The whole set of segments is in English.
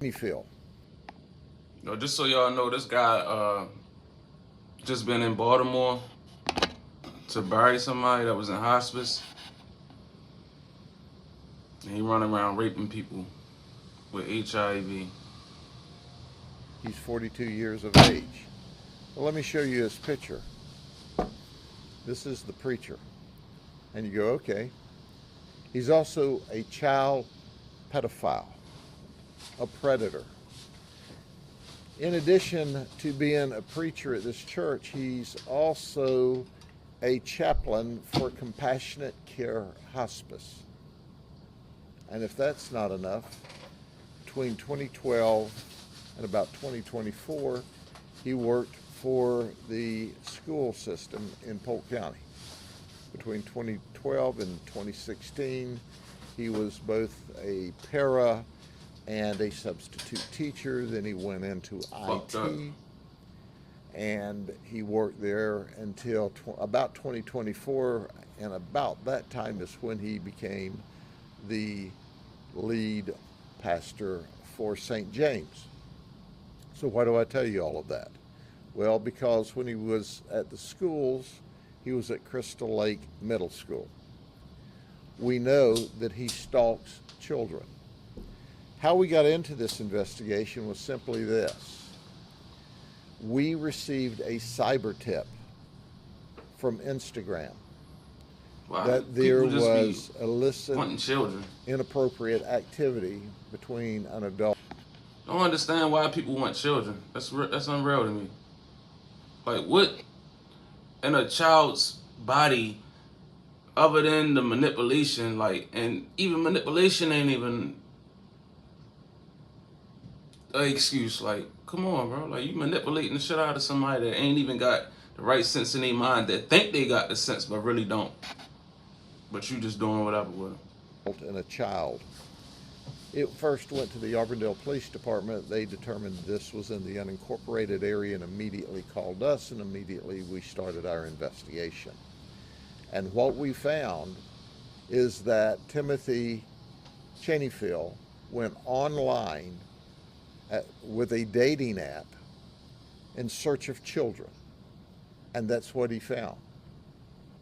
You feel? No, just so y'all know, this guy just been in Baltimore to bury somebody that was in hospice, and he running around raping people with HIV. He's 42 years of age. Well, let me show you his picture. This is the preacher. And you go, okay. He's also a child pedophile, a predator. In addition to being a preacher at this church, he's also a chaplain for Compassionate Care Hospice. And if that's not enough, between 2012 and about 2024, he worked for the school system in Polk County. Between 2012 and 2016, he was both a para and a substitute teacher. Then he went into Fucked IT, up. and he worked there until about 2024. And about that time is when he became the lead pastor for St. James. So why do I tell you all of that? Well, because when he was at the schools, he was at Crystal Lake Middle School. We know that he stalks children. How we got into this investigation was simply this. We received a cyber tip from Instagram Why that there people just was be illicit, wanting children? inappropriate activity between an adult. I don't understand why people want children. That's unreal to me. Like, what in a child's body, other than the manipulation, like, and even manipulation ain't even an excuse. Like, come on, bro. Like, you manipulating the shit out of somebody that ain't even got the right sense in their mind, that think they got the sense but really don't. But you just doing whatever with them. And a child. It first went to the Auburndale Police Department. They determined this was in the unincorporated area and immediately called us, and immediately we started our investigation. And what we found is that Timothy Cheneyfield went online with a dating app in search of children. And that's what he found,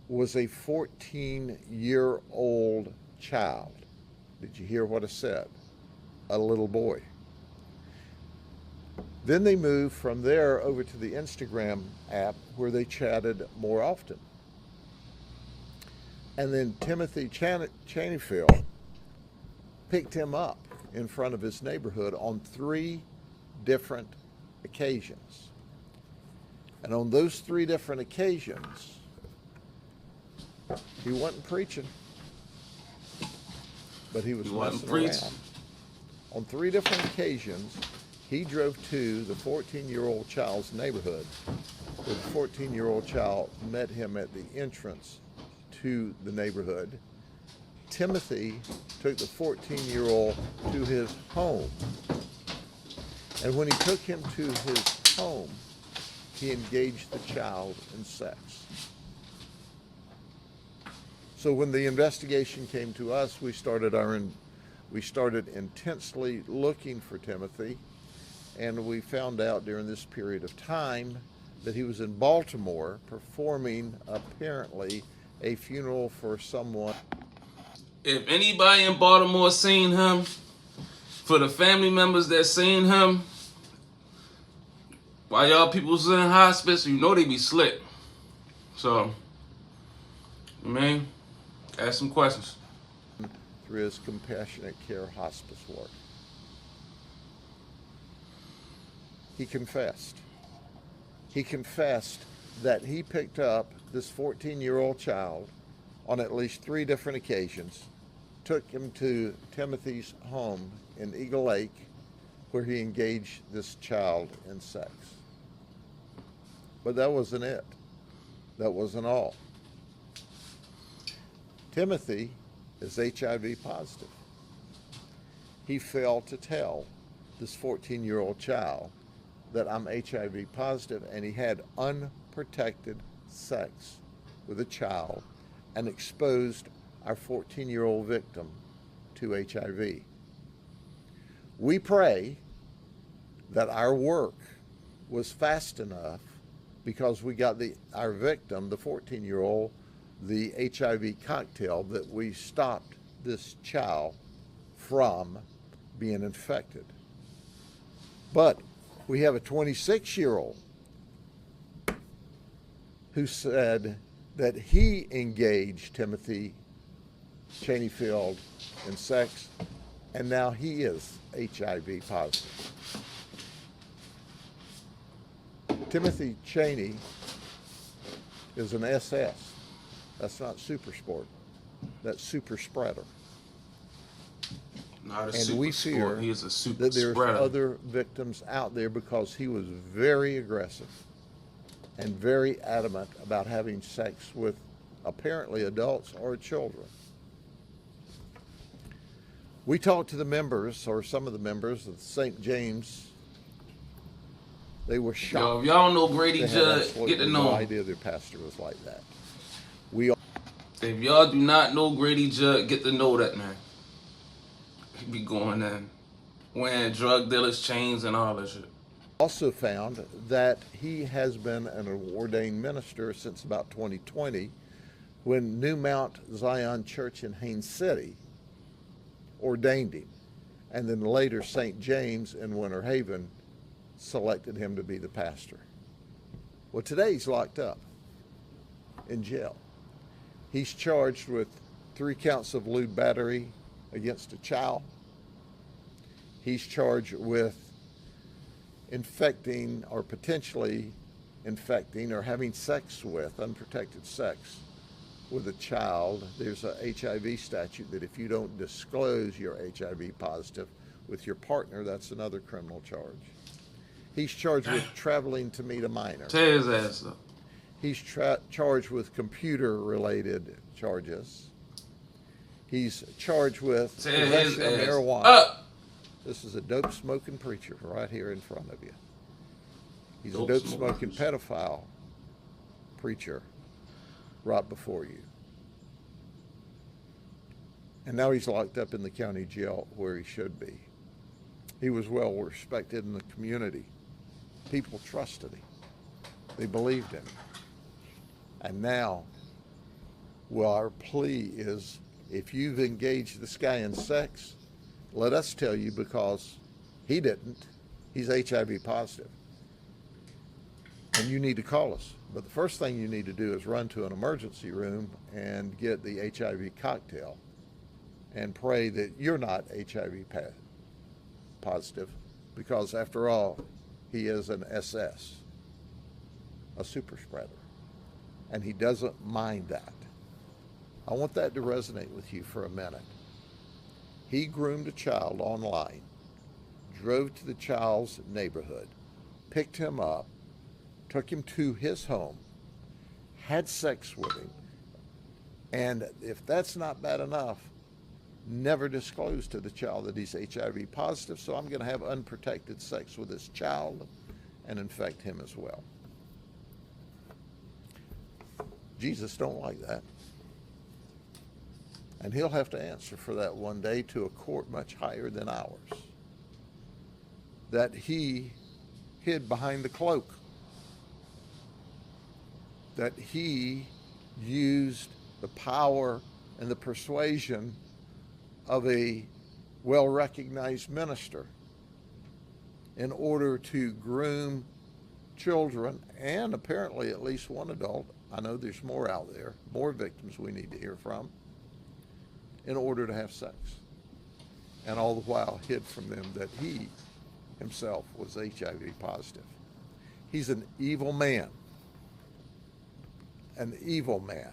was a 14-year-old child. Did you hear what I said? A little boy. Then they moved from there over to the Instagram app where they chatted more often. And then Timothy Cheneyfield picked him up in front of his neighborhood on 3 different occasions. And on those 3 different occasions, he wasn't preaching, but he was messing around. On 3 different occasions, he drove to the 14-year-old child's neighborhood, where the 14-year-old child met him at the entrance to the neighborhood. Timothy took the 14-year-old to his home. And when he took him to his home, he engaged the child in sex. So when the investigation came to us, we started intensely looking for Timothy, and we found out during this period of time that he was in Baltimore performing, apparently, a funeral for someone. If anybody in Baltimore seen him, for the family members that seen him, while y'all people was in hospice, you know they be slick. So, man, ask some questions. Through his Compassionate Care Hospice work. He confessed. He confessed that he picked up this 14-year-old child on at least 3 different occasions, took him to Timothy's home in Eagle Lake, where he engaged this child in sex. But that wasn't it. That wasn't all. Timothy is HIV positive. He failed to tell this 14-year-old child that I'm HIV positive, and he had unprotected sex with a child and exposed our 14-year-old victim to HIV. We pray that our work was fast enough because we got our victim, the 14-year-old, the HIV cocktail, that we stopped this child from being infected. But we have a 26-year-old who said that he engaged Timothy Cheney Field in sex, and now he is HIV positive. Timothy Cheney is an SS. That's not super sport. That's super spreader. Not a And super we sport. fear He is a super that there's spreader. other victims out there because he was very aggressive and very adamant about having sex with apparently adults or children. We talked to the members, or some of the members of St. James. They were shocked. Yo, if y'all know Grady They had Judd, absolutely get to no know him. idea their pastor was like that. If y'all do not know Grady Judd, get to know that man. He be going in, wearing drug dealers' chains and all that shit. Also found that he has been an ordained minister since about 2020, when New Mount Zion Church in Haines City ordained him, and then later St. James in Winter Haven selected him to be the pastor. Well, today he's locked up in jail. He's charged with 3 counts of lewd battery against a child. He's charged with infecting or potentially infecting or having sex with, unprotected sex with a child. There's a HIV statute that if you don't disclose you're HIV positive with your partner, that's another criminal charge. He's charged with traveling to meet a minor. Tear his ass up. He's charged with computer-related charges. He's charged with Tear his possession of ass marijuana. up. This is a dope-smoking preacher right here in front of you. He's a Dope-smoking dope-smoking preacher. pedophile preacher right before you. And now he's locked up in the county jail where he should be. He was well respected in the community. People trusted him. They believed in him. And now, well, our plea is, if you've engaged this guy in sex, let us tell you, because he didn't. He's HIV positive. And you need to call us. But the first thing you need to do is run to an emergency room and get the HIV cocktail and pray that you're not HIV positive, because after all, he is an SS, a super spreader, and he doesn't mind that. I want that to resonate with you for a minute. He groomed a child online, drove to the child's neighborhood, picked him up, took him to his home, had sex with him, and if that's not bad enough, never disclosed to the child that he's HIV positive, so I'm going to have unprotected sex with this child and infect him as well. Jesus don't like that. And he'll have to answer for that one day to a court much higher than ours. That he hid behind the cloak. That he used the power and the persuasion of a well-recognized minister in order to groom children and apparently at least one adult. I know there's more out there, more victims we need to hear from, in order to have sex. And all the while hid from them that he himself was HIV positive. He's an evil man. An evil man.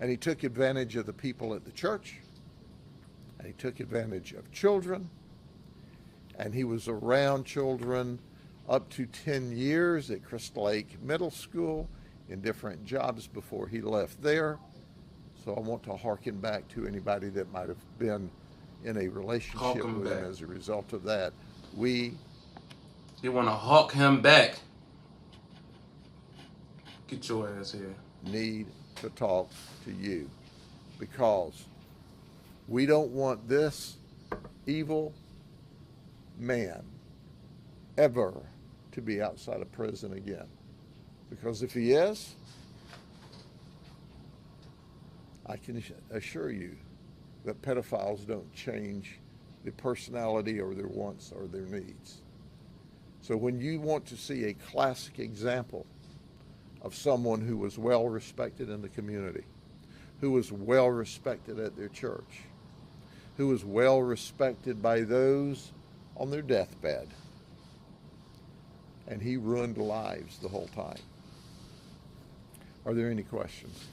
And he took advantage of the people at the church. And he took advantage of children. And he was around children up to 10 years at Crystal Lake Middle School in different jobs before he left there. So I want to hearken back to anybody that might have been in a relationship with him as a result of that. You want to hawk him back. Get your ass here. Need to talk to you, because we don't want this evil man ever to be outside of prison again. Because if he is, I can assure you that pedophiles don't change their personality or their wants or their needs. So when you want to see a classic example of someone who was well respected in the community, who was well respected at their church, who was well respected by those on their deathbed, and he ruined lives the whole time. Are there any questions?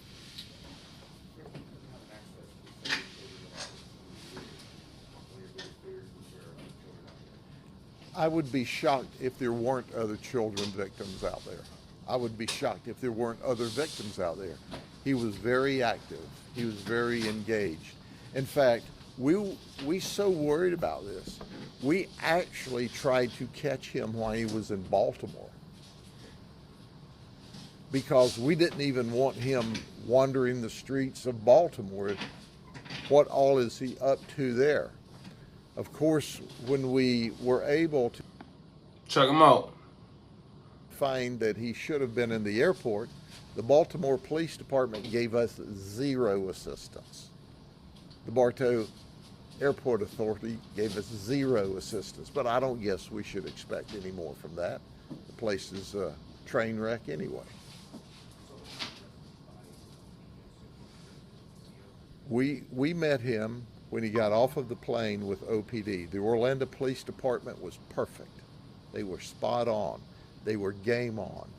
I would be shocked if there weren't other children victims out there. I would be shocked if there weren't other victims out there. He was very active. He was very engaged. In fact, we so worried about this, we actually tried to catch him while he was in Baltimore, because we didn't even want him wandering the streets of Baltimore. What all is he up to there? Of course, when we were able to Check him out. find that he should have been in the airport, the Baltimore Police Department gave us zero assistance. The Bartow Airport Authority gave us zero assistance, but I don't guess we should expect any more from that. The place is a train wreck anyway. We met him when he got off of the plane with OPD. The Orlando Police Department was perfect. They were spot on. They were game on.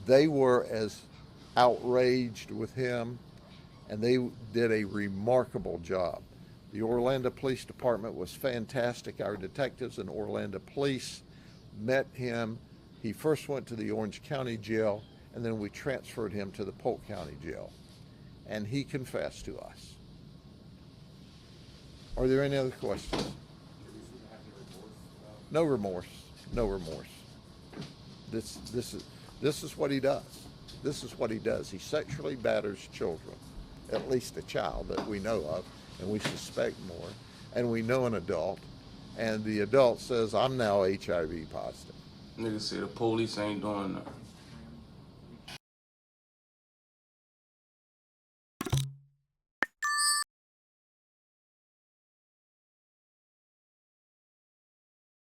They were as outraged with him, and they did a remarkable job. The Orlando Police Department was fantastic. Our detectives in Orlando Police met him. He first went to the Orange County Jail, and then we transferred him to the Polk County Jail. And he confessed to us. Are there any other questions? No remorse. No remorse. This is what he does. This is what he does. He sexually batters children, at least a child that we know of, and we suspect more, and we know an adult, and the adult says, I'm now HIV positive. Niggas say the police ain't doing nothing.